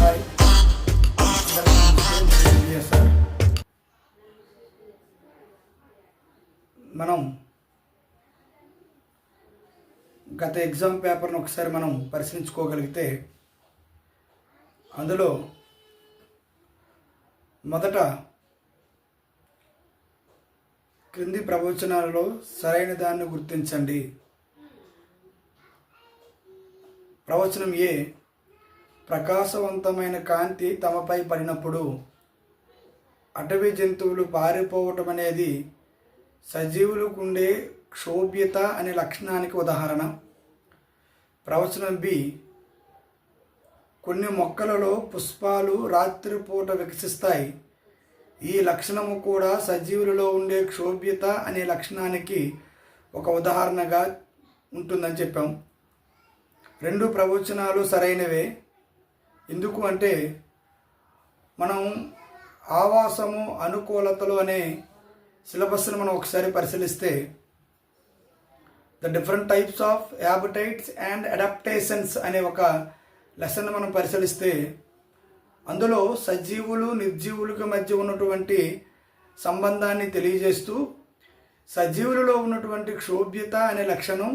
Hi sir. మనం గత exam పేపర్ను ఒకసారి మనం పరిశీలించుకోగలిగితే అందులో మొదట క్రింది ప్రవచనాలలో సరైన దాన్ని గుర్తించండి. ప్రవచనం ఏ, ప్రకాశవంతమైన కాంతి తమపై పడినప్పుడు అటవీ జంతువులు పారిపోవటం అనేది సజీవులకు ఉండే క్షోభ్యత అనే లక్షణానికి ఉదాహరణ. ప్రవచనం బి, కొన్ని మొక్కలలో పుష్పాలు రాత్రిపూట వికసిస్తాయి. ఈ లక్షణము కూడా సజీవులలో ఉండే క్షోభ్యత అనే లక్షణానికి ఒక ఉదాహరణగా ఉంటుందని చెప్పాం. రెండు ప్రవచనాలు సరైనవే. ఎందుకు అంటే మనం ఆవాసము అనుకూలతలు అనే సిలబస్ను మనం ఒకసారి పరిశీలిస్తే the different types of habitats and adaptations అనే ఒక లెసన్ మనం పరిశీలిస్తే అందులో సజీవులు నిర్జీవులకు మధ్య ఉన్నటువంటి సంబంధాన్ని తెలియజేస్తూ సజీవులలో ఉన్నటువంటి క్షోభ్యత అనే లక్షణం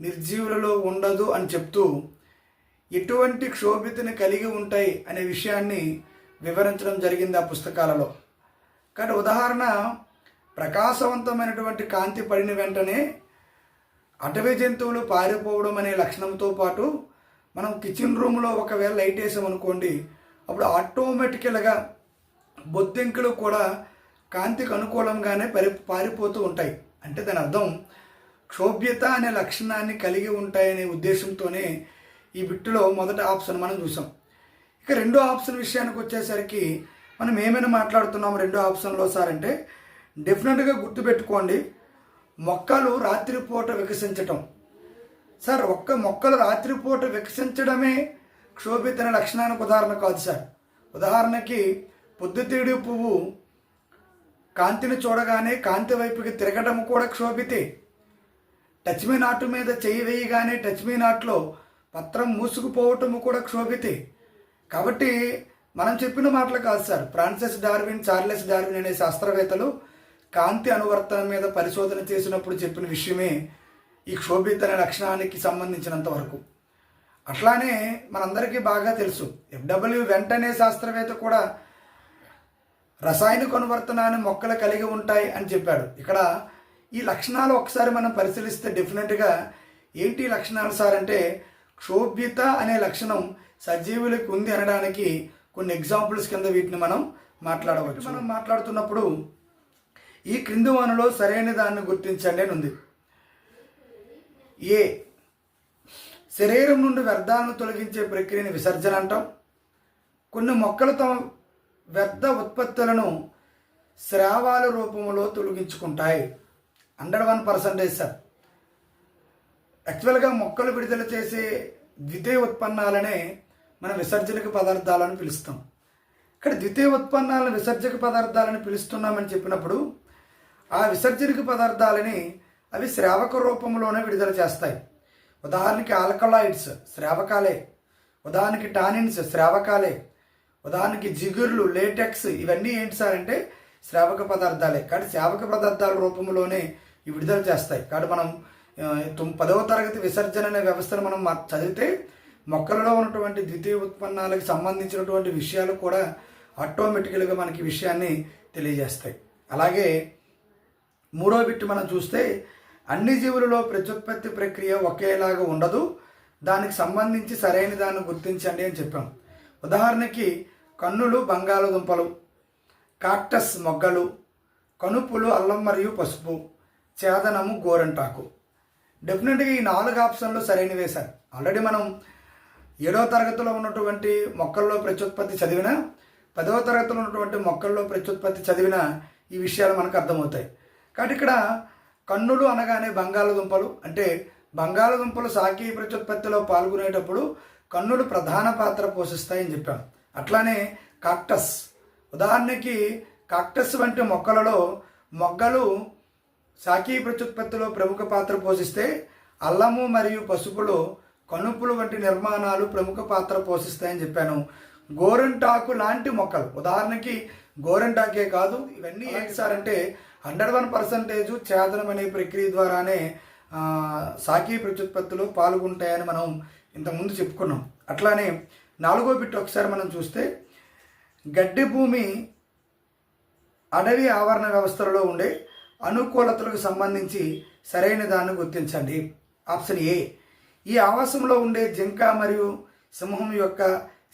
నిర్జీవులలో ఉండదు అని చెప్తూ ఎటువంటి క్షోభ్యతని కలిగి ఉంటాయి అనే విషయాన్ని వివరించడం జరిగింది ఆ పుస్తకాలలో. కాబట్టి ఉదాహరణ, ప్రకాశవంతమైనటువంటి కాంతి పడిన వెంటనే అటవీ జంతువులు పారిపోవడం అనే లక్షణంతో పాటు మనం కిచెన్ రూమ్లో ఒకవేళ లైట్ వేసామనుకోండి, అప్పుడు ఆటోమేటికల్గా బొద్దింకలు కూడా కాంతికి అనుకూలంగానే పారిపోతూ ఉంటాయి. అంటే దాని అర్థం క్షోభ్యత అనే లక్షణాన్ని కలిగి ఉంటాయనే ఉద్దేశంతోనే ఈ బిట్టులో మొదటి ఆప్షన్ మనం చూసాం. ఇక రెండో ఆప్షన్ విషయానికి వచ్చేసరికి మనం ఏమైనా మాట్లాడుతున్నాం రెండో ఆప్షన్లో సార్ అంటే డెఫినెట్గా గుర్తుపెట్టుకోండి, మొక్కలు రాత్రిపూట వికసించటం. సార్ మొక్కలు రాత్రిపూట వికసించడమే క్షోభ్యత అనే లక్షణానికి ఉదాహరణ కాదు సార్. ఉదాహరణకి పొద్దుతిడి పువ్వు కాంతిని చూడగానే కాంతి వైపుకి తిరగడం కూడా క్షోభ్యతే. టచ్ మీ నాటు మీద చేయి వేయగానే టచ్ మీ నాట్లో పత్రం మూసుకుపోవటము కూడా క్షోభ్యతే. కాబట్టి మనం చెప్పిన మాటలు కాదు sir. Francis Darwin, Charles Darwin అనే శాస్త్రవేత్తలు కాంతి అనువర్తనం మీద పరిశోధన చేసినప్పుడు చెప్పిన విషయమే ఈ క్షోభ్యత అనే లక్షణానికి సంబంధించినంత వరకు. అట్లానే మనందరికీ బాగా తెలుసు ఎఫ్డబ్ల్యూ వెంట్ అనే శాస్త్రవేత్త కూడా రసాయనిక అనువర్తనాన్ని మొక్కలు కలిగి ఉంటాయి అని చెప్పాడు. ఇక్కడ ఈ లక్షణాలు ఒకసారి మనం పరిశీలిస్తే డెఫినెట్గా ఏంటి లక్షణాలు సార్ అంటే క్షోభ్యత అనే లక్షణం సజీవులకు ఉంది అనడానికి కొన్ని ఎగ్జాంపుల్స్ కింద వీటిని మనం మాట్లాడవచ్చు. మనం మాట్లాడుతున్నప్పుడు ఈ క్రింది వానలో సరైన దాన్ని గుర్తించండి అని ఉంది. ఏ, శరీరం నుండి వ్యర్థాలను తొలగించే ప్రక్రియని విసర్జన అంటాం. కొన్ని మొక్కలు తమ వ్యర్థ ఉత్పత్తులను స్రావాల రూపంలో తొలగించుకుంటాయి. 101% సార్. యాక్చువల్గా మొక్కలు విడుదల చేసే ద్వితీయ ఉత్పన్నాలనే మనం విసర్జనక పదార్థాలను పిలుస్తాం. ఇక్కడ ద్వితీయ ఉత్పన్నాలను విసర్జక పదార్థాలను పిలుస్తున్నామని చెప్పినప్పుడు ఆ విసర్జనక పదార్థాలని అవి స్రావక రూపంలోనే విడుదల చేస్తాయి. ఉదాహరణకి ఆల్కలాయిడ్స్ స్రావకాలే, ఉదాహరణకి టానిన్స్ స్రావకాలే, ఉదాహరణకి జిగుర్లు, లేటెక్స్ ఇవన్నీ ఏంటి సార్ అంటే స్రావక పదార్థాలే. కాబట్టి స్రావక పదార్థాల రూపంలోనే ఇవి విడుదల చేస్తాయి. కాబట్టి మనం 10వ తరగతి విసర్జన అనే వ్యవస్థను మనం చదివితే మొక్కలలో ఉన్నటువంటి ద్వితీయ ఉత్పన్నాలకు సంబంధించినటువంటి విషయాలు కూడా ఆటోమేటికల్గా మనకి విషయాన్ని తెలియజేస్తాయి. అలాగే మూడో బిట్ మనం చూస్తే అన్ని జీవులలో ప్రత్యుత్పత్తి ప్రక్రియ ఒకేలాగా ఉండదు, దానికి సంబంధించి సరైన దాన్ని గుర్తించండి అని చెప్పాం. ఉదాహరణకి కన్నులు బంగాళదుంపలు, కాక్టస్ మొగ్గలు, కనుపులు అల్లం మరియు పసుపు, చేదనము గోరంటాకు. డెఫినెట్గా ఈ 4 ఆప్షన్లు సరైనవే సార్. ఆల్రెడీ మనం 7వ తరగతిలో ఉన్నటువంటి మొక్కల్లో ప్రత్యుత్పత్తి చదివిన, 10వ తరగతిలో ఉన్నటువంటి మొక్కల్లో ప్రత్యుత్పత్తి చదివిన ఈ విషయాలు మనకు అర్థమవుతాయి. కాబట్టి ఇక్కడ కన్నులు అనగానే బంగాళదుంపలు, అంటే బంగాళదుంపలు శాఖీయ ప్రత్యుత్పత్తిలో పాల్గొనేటప్పుడు కన్నులు ప్రధాన పాత్ర పోషిస్తాయని చెప్పాం. అట్లానే కాక్టస్, ఉదాహరణకి కాక్టస్ వంటి మొక్కలలో మొగ్గలు శాఖీయ ప్రత్యుత్పత్తిలో ప్రముఖ పాత్ర పోషిస్తే అల్లము మరియు పసుపులో కనుపులు వంటి నిర్మాణాలు ప్రముఖ పాత్ర పోషిస్తాయని చెప్పాను. గోరింటాకు లాంటి మొక్కలు, ఉదాహరణకి గోరింటాకే కాదు, ఇవన్నీ ఏంటి సార్ అంటే 101% ఛేదనం అనే ప్రక్రియ ద్వారానే సాకి ప్రత్యుత్పత్తిలో పాల్గొంటాయని మనం ఇంతకుముందు చెప్పుకున్నాం. అట్లానే 4వ బిట్ ఒకసారి మనం చూస్తే, గడ్డి భూమి అడవి ఆవరణ వ్యవస్థలలో ఉండే అనుకూలతలకు సంబంధించి సరైన దాన్ని గుర్తించండి. ఆప్షన్ ఏ, ఈ ఆవాసంలో ఉండే జింక మరియు సింహం యొక్క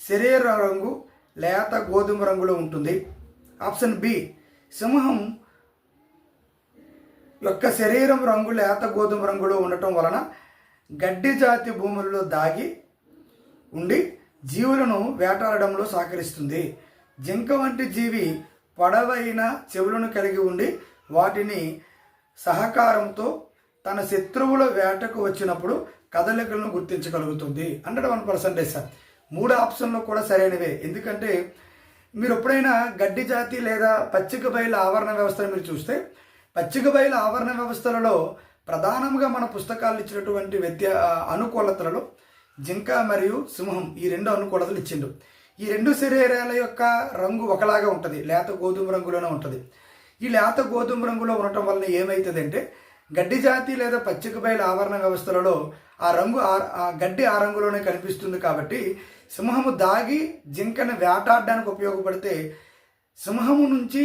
శరీర రంగు లేత గోధుమ రంగులో ఉంటుంది. ఆప్షన్ బి, సింహం యొక్క శరీరం రంగు లేత గోధుమ రంగులో ఉండటం వలన గడ్డి జాతి భూములలో దాగి ఉండి జీవులను వేటాడడంలో సహకరిస్తుంది. జింక వంటి జీవి పొడవైన చెవులను కలిగి ఉండి వాటిని సహకారంతో తన శత్రువుల వేటకు వచ్చినప్పుడు కదలికలను గుర్తించగలుగుతుంది. 101% సార్. 3 ఆప్షన్లు కూడా సరైనవే. ఎందుకంటే మీరు ఎప్పుడైనా గడ్డి జాతి లేదా పచ్చిక బయల ఆవరణ వ్యవస్థను మీరు చూస్తే, పచ్చిక బయల ఆవరణ వ్యవస్థలలో ప్రధానంగా మన పుస్తకాలు ఇచ్చినటువంటి అనుకూలతలలో జింక మరియు సింహం ఈ 2 అనుకూలతలు ఇచ్చిండు. ఈ 2 శరీరాల యొక్క రంగు ఒకలాగా ఉంటుంది, లేత గోధుమ రంగులోనే ఉంటుంది. ఈ లేత గోధుమ రంగులో ఉండటం వలన ఏమవుతుందంటే, గడ్డి జాతి లేదా పచ్చిక బయలు ఆవరణ వ్యవస్థలలో ఆ రంగు గడ్డి ఆ రంగులోనే కనిపిస్తుంది. కాబట్టి సింహము దాగి జింకను వేటాడడానికి ఉపయోగపడితే, సింహము నుంచి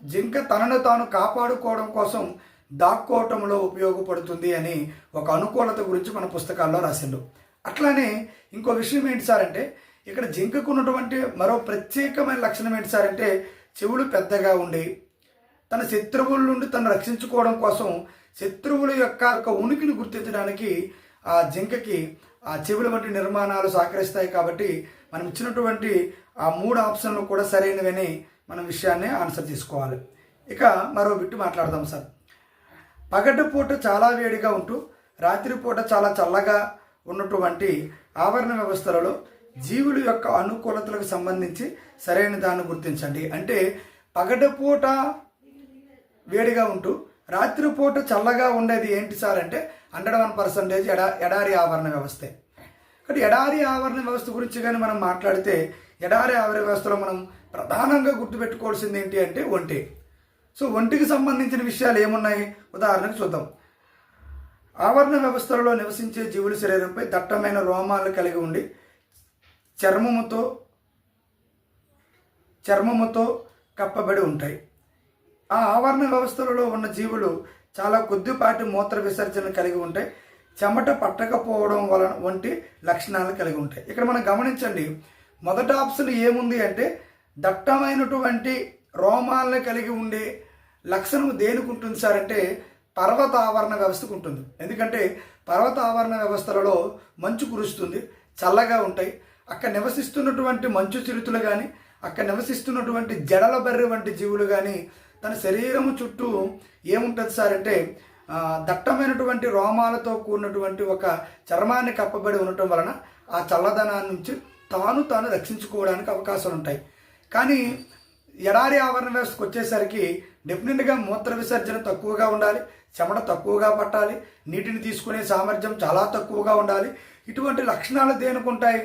జింక తనను తాను కాపాడుకోవడం కోసం దాక్కోవటంలో ఉపయోగపడుతుంది అని ఒక అనుకూలత గురించి మన పుస్తకాల్లో రాసిండు. అట్లానే ఇంకో విషయం ఏంటి సార్ అంటే, ఇక్కడ జింకకు ఉన్నటువంటి మరో ప్రత్యేకమైన లక్షణం ఏంటి సార్ అంటే, చెవులు పెద్దగా ఉండి తన శత్రువుల నుండి తను రక్షించుకోవడం కోసం శత్రువుల యొక్క ఉనికిని గుర్తించడానికి ఆ జింకకి ఆ చెవుల వంటి నిర్మాణాలు సహకరిస్తాయి. కాబట్టి మనం ఇచ్చినటువంటి ఆ 3 ఆప్షన్లు కూడా సరైనవని మనం విషయాన్ని ఆన్సర్ చేసుకోవాలి. ఇక మరో బిట్టు మాట్లాడదాం సార్. పగటిపూట చాలా వేడిగా ఉంటూ రాత్రిపూట చాలా చల్లగా ఉన్నటువంటి ఆవరణ వ్యవస్థలలో జీవుల యొక్క అనుకూలతలకు సంబంధించి సరైన దాన్ని గుర్తించండి. అంటే పగటిపూట వేడిగా ఉంటూ రాత్రిపూట చల్లగా ఉండేది ఏంటి సార్ అంటే 101% ఎడారి ఆవరణ వ్యవస్థే. కాబట్టి ఎడారి ఆవరణ వ్యవస్థ గురించి కానీ మనం మాట్లాడితే, ఎడారి ఆవరణ వ్యవస్థలో మనం ప్రధానంగా గుర్తుపెట్టుకోవాల్సింది ఏంటి అంటే ఒంటి. సో ఒంటికి సంబంధించిన విషయాలు ఏమున్నాయి ఉదాహరణకు చూద్దాం. ఆవరణ వ్యవస్థలలో నివసించే జీవుల శరీరంపై దట్టమైన రోమాలు కలిగి ఉండి చర్మముతో కప్పబడి ఉంటాయి. ఆ ఆవరణ వ్యవస్థలలో ఉన్న జీవులు చాలా కొద్దిపాటి మూత్ర విసర్జన కలిగి ఉంటాయి. చెమట పట్టకపోవడం వలన వంటి లక్షణాలు కలిగి ఉంటాయి. ఇక్కడ మనం గమనించండి, మొదటి ఆప్షన్ ఏముంది అంటే దట్టమైనటువంటి రోమాలను కలిగి ఉండే లక్షణం దేనికి ఉంటుంది సార్ అంటే పర్వత ఆవరణ వ్యవస్థకు ఉంటుంది. ఎందుకంటే పర్వత ఆవరణ వ్యవస్థలలో మంచు కురుస్తుంది, చల్లగా ఉంటాయి. అక్కడ నివసిస్తున్నటువంటి మంచు చిరుతులు కానీ, అక్కడ నివసిస్తున్నటువంటి జడల బర్రె వంటి జీవులు కానీ తన శరీరము చుట్టూ ఏముంటుంది సార్ అంటే దట్టమైనటువంటి రోమాలతో కూడినటువంటి ఒక చర్మాన్ని కప్పబడి ఉండటం వలన ఆ చల్లదనాన్ని నుంచి తాను రక్షించుకోవడానికి అవకాశాలు ఉంటాయి. కానీ ఎడారి ఆవరణ వ్యవస్థకు వచ్చేసరికి డెఫినెట్గా మూత్ర విసర్జన తక్కువగా ఉండాలి, చెమట తక్కువగా పట్టాలి, నీటిని తీసుకునే సామర్థ్యం చాలా తక్కువగా ఉండాలి. ఇటువంటి లక్షణాలు దేనికి ఉంటాయి?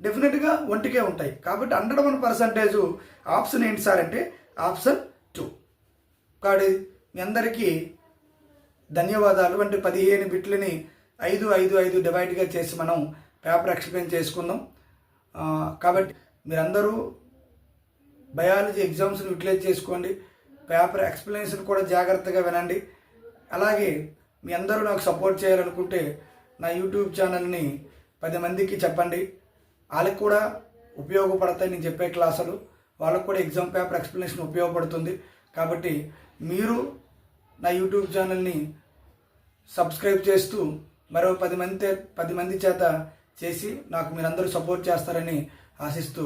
డెఫినెట్గా ఒంటికే ఉంటాయి. కాబట్టి 101% ఆప్షన్ ఏంటి సార్ అంటే ఆప్షన్ 2. కాబట్టి మీ అందరికీ ధన్యవాదాలు. అంటే 15 బిట్లని 5 డివైడ్గా చేసి మనం పేపర్ ఎక్స్ప్లెయిన్ చేసుకుందాం. కాబట్టి మీరందరూ బయాలజీ ఎగ్జామ్స్ని యూటిలైజ్ చేసుకోండి. పేపర్ ఎక్స్ప్లెనేషన్ కూడా జాగ్రత్తగా వినండి. అలాగే మీ అందరూ నాకు సపోర్ట్ చేయాలనుకుంటే నా యూట్యూబ్ ఛానల్ని 10 మందికి చెప్పండి. వాళ్ళకి కూడా ఉపయోగపడతాయి నేను చెప్పే క్లాసులు. వాళ్ళకు కూడా ఎగ్జామ్ పేపర్ ఎక్స్ప్లెనేషన్ ఉపయోగపడుతుంది. కాబట్టి మీరు నా యూట్యూబ్ ఛానల్ని సబ్స్క్రైబ్ చేస్తూ మరో 10 మంది చేత చేసి నాకు మీరందరూ సపోర్ట్ చేస్తారని ఆశిస్తూ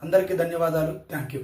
అందరికీ ధన్యవాదాలు. Thank you.